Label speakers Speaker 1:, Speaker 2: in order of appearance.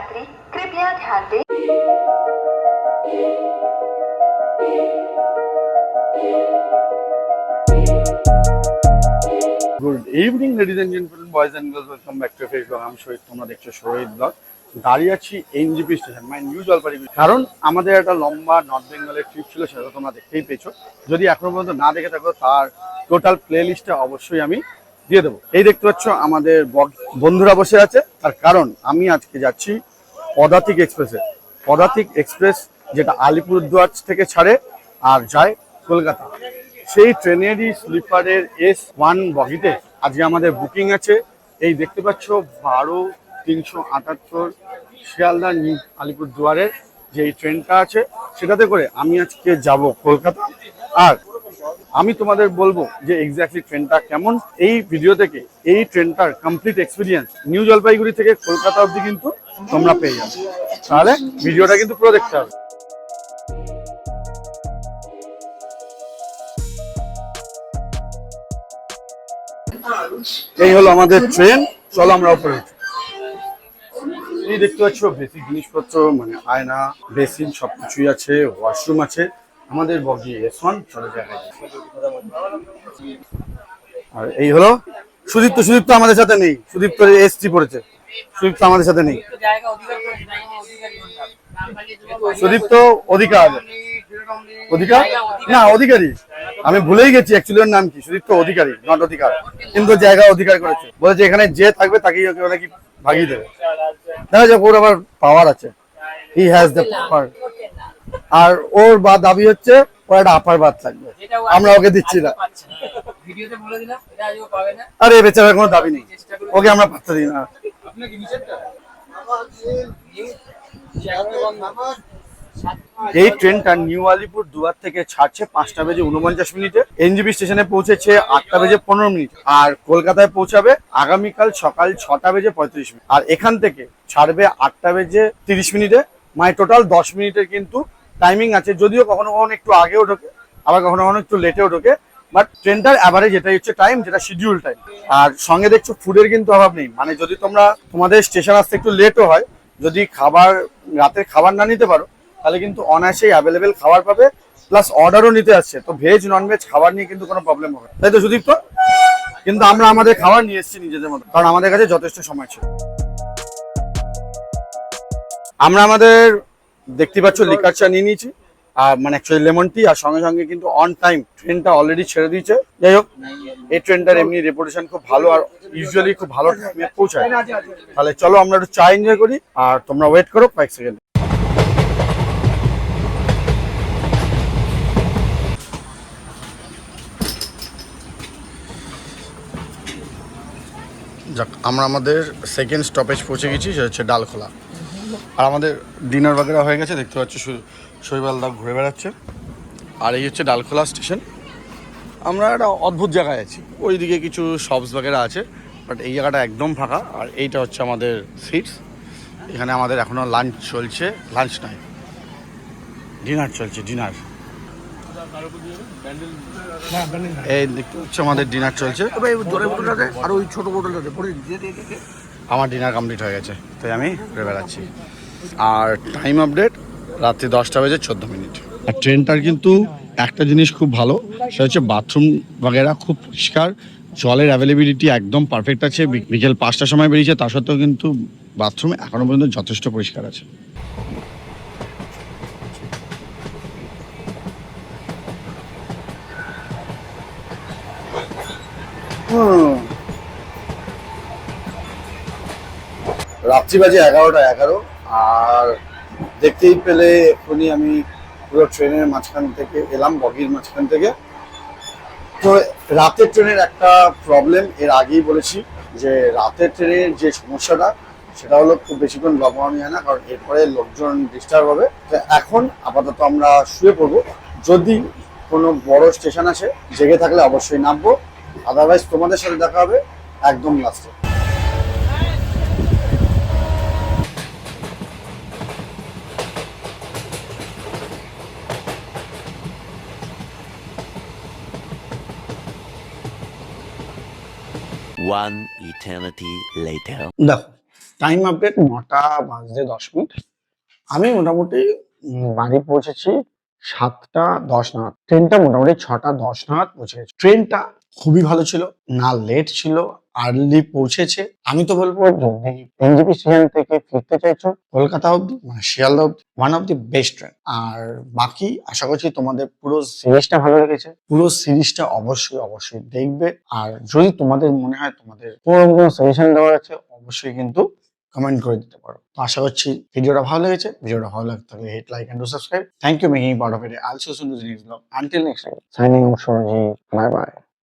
Speaker 1: यात्री कृपया ध्यान दें।
Speaker 2: Good evening ladies and gentleman, boys and girls, welcome back to face blog. আমি শহীদ, তোমরা দেখছো শহীদ ব্লগ। দাঁড়িয়ে আছি এনজিপি স্টেশন, মানে নিউ জলপাইগুড়ি। কারণ আমাদের একটা লম্বা নর্থ বেঙ্গলের ট্রিপ ছিল, সেটা তোমরা দেখতেই পেয়েছো। যদি এখনো পর্যন্ত না দেখে থাকো, তার টোটাল প্লে লিস্টটা অবশ্যই আমি দিয়ে দেবো। এই দেখতে পাচ্ছ আমাদের বন্ধুরা বসে আছে, তার কারণ আমি আজকে যাচ্ছি পদাতিক এক্সপ্রেসে। পদাতিক এক্সপ্রেস যেটা আলিপুরদুয়ার থেকে ছাড়ে আর যায় কলকাতা, সেই ট্রেনেরই স্লিপারের S1 বগিতে আজকে আমাদের বুকিং আছে। এই দেখতে পাচ্ছ 12-378 শিয়ালদা নিউ আলিপুরদুয়ারের যে এই ট্রেনটা আছে, সেটাতে করে আমি আজকে যাব কলকাতা। আর আমি তোমাদের বলবো যে এক্স্যাক্টলি ট্রেনটা কেমন। এই ভিডিও থেকে এই ট্রেনটার কমপ্লিট এক্সপিরিয়েন্স নিউ জলপাইগুড়ি থেকে কলকাতা অবধি কিন্তু তোমরা পেয়ে যাবে। তাহলে ভিডিওটা কিন্তু পুরো দেখতে হবে। এই হলো আমাদের ট্রেন, চলো আমরা উপরে উঠি। এই দেখতে পাচ্ছ বেসিক জিনিসপত্র, মানে আয়না, বেসিন সবকিছুই আছে, ওয়াশরুম আছে। আমাদের বগি S1 চলে জায়গায়। আর এই হলো সুদীপ্ত। সুদীপ্ত আমাদের সাথে নেই, সুদীপ্ত S3 পড়েছে, সুদীপ্ত আমাদের সাথে নেই। সুদীপ্ত অধিকার, অধিকার না অধিকারী, আমি ভুলেই গেছি অ্যাকচুয়ালি ওর নাম কি। সুদীপ্ত অধিকারী, নট অধিকার, কিন্তু জায়গা অধিকার করেছে। বলেছে এখানে যে থাকবে তাকেই ওরা কি ভাগিয়ে দেবে। দেখা যাক, ওর আবার পাওয়ার আছে, হি হ্যাজ দ্য পাওয়ার। আর ওর বা দাবি হচ্ছে ওর একটা আপার বাদ থাকবে, আমরা ওকে দিচ্ছি না। আরে বেচারার কোনো দাবি নেই, ওকে আমরা পাত্তা দিই না। এই ট্রেনটা নিউ আলিপুর দুয়ার থেকে ছাড়ছে 5:49 এনজিপি স্টেশনে পৌঁছেছে 8:15। আর কলকাতায় পৌঁছাবে আগামীকাল সকাল 6:35। আর এখান থেকে ছাড়বে 8:30। মানে টোটাল 10 মিনিটের কিন্তু টাইমিং আছে। যদিও কখনো কখনো একটু আগেও ঢোকে, আবার কখনো কখনো একটু লেটেও ঢোকে, বাট ট্রেনটার অ্যাভারেজ এটাই হচ্ছে টাইম, যেটা শিডিউল টাইম। আর সঙ্গে দেখছো ফুডের কিন্তু অভাব নেই। মানে যদি তোমাদের স্টেশন আসতে একটু লেটও হয়, যদি রাতের খাবার না নিতে পারো, তাহলে কিন্তু অনায়াসেই অ্যাভেলেবেল খাবার পাবে, প্লাস অর্ডারও নিতে আসছে। তো ভেজ নন ভেজ খাবার নিয়ে কিন্তু কোনো প্রবলেম হবে, তাই তো সুদীপ? তো কিন্তু আমরা আমাদের খাবার নিয়ে এসেছি নিজেদের মতো, কারণ আমাদের কাছে যথেষ্ট সময় ছিল। আমরা আমাদের দেখতে পাচ্ছ লিকার চা নিয়ে নিয়েছি, আর মানে অ্যাকচুয়ালি লেমন টি। আর সঙ্গে সঙ্গে কিন্তু অন টাইম ট্রেনটা অলরেডি ছেড়ে দিয়েছে। যাই হোক, এই ট্রেনটার এমনি রেপুটেশন খুব ভালো, আর ইউজুয়ালি খুব ভালো টাইমে পৌঁছায়। তাহলে চলো আমরা একটু চা এনজয় করি, আর তোমরা ওয়েট করো কয়েক সেকেন্ড। যাক, আমরা আমাদের সেকেন্ড স্টপেজ পৌঁছে গেছি, সেটা হচ্ছে ডালখোলা। আর আমাদের ডিনার বাগেরা হয়ে গেছে, দেখতে পাচ্ছি শৈবালদা ঘুরে বেড়াচ্ছে। আর এই হচ্ছে ডালখোলা স্টেশন। আমরা একটা অদ্ভুত জায়গায় আছি, ওইদিকে কিছু শপস বাগেরা আছে, বাট এই জায়গাটা একদম ফাঁকা। আর এইটা হচ্ছে আমাদের সিটস। এখানে আমাদের এখনও লাঞ্চ চলছে, লাঞ্চ নয় ডিনার চলছে, ডিনার। এই দেখতে হচ্ছে আমাদের ডিনার চলছে। আর ওই ছোট বোতলটাতে আমার ডিনার কমপ্লিট হয়ে গেছে, তাই আমি ঘুরে বেড়াচ্ছি। আর টাইম আপডেট রাত্রি 10:14। আর ট্রেনটার কিন্তু একটা জিনিস খুব ভালো, সেটা হচ্ছে বাথরুম বাগেরা খুব পরিষ্কার, জলের অ্যাভেলেবিলিটি একদম পারফেক্ট আছে। বিকেল 5টার সময় বেরিয়েছে, তা সত্ত্বেও কিন্তু বাথরুম এখনো পর্যন্ত যথেষ্ট পরিষ্কার আছে। রাত্রি বাজে 11:11। আর দেখতেই পেলে এক্ষুনি আমি পুরো ট্রেনের মাঝখান থেকে এলাম, বগির মাঝখান থেকে। তো রাতের ট্রেনের একটা প্রবলেম এর আগেই বলেছি, যে রাতের ট্রেনের যে সমস্যাটা, সেটা হলো খুব বেশিক্ষণ ব্যবহার হয় না, কারণ এরপরে লোকজন ডিস্টার্ব হবে। তো এখন আপাতত আমরা শুয়ে পড়বো। যদি কোনো বড় স্টেশন আসে, জেগে থাকলে অবশ্যই নামবো, আদারওয়াইজ তোমাদের সাথে দেখা হবে একদম লাস্টে।
Speaker 3: One eternity later.
Speaker 2: দেখো,
Speaker 3: টাইম আপডেট 9:10 আমি মোটামুটি বাড়ি পৌঁছেছি 7:10 নাগাদ। ট্রেনটা মোটামুটি 6:10 নাগাদ পৌঁছে গেছে। ট্রেনটা খুবই ভালো ছিল, না লেট ছিল, আর্লি পৌঁছেছে। আমি তো বলবো যদি এনজেপি স্টেশন থেকে ফিরতে চাইছো কলকাতা অব্দি মানে শিয়ালদা অব্দি one of the best train. আর বাকি আশা করছি তোমাদের পুরো সিরিজটা ভালো লেগেছে। পুরো সিরিজটা অবশ্যই দেখবে। আর যদি তোমাদের মনে হয় তোমাদের কোনো সাজেশন দেওয়ার আছে অবশ্যই কিন্তু কমেন্ট করে দিতে পারো। তো আশা করছি ভিডিওটা ভালো লেগেছে। ভিডিওটা ভালো লাগলে তাহলে hit like and subscribe. Thank you making part of it. Also soon to the next blog. Until next time signing off সরজি। Bye by.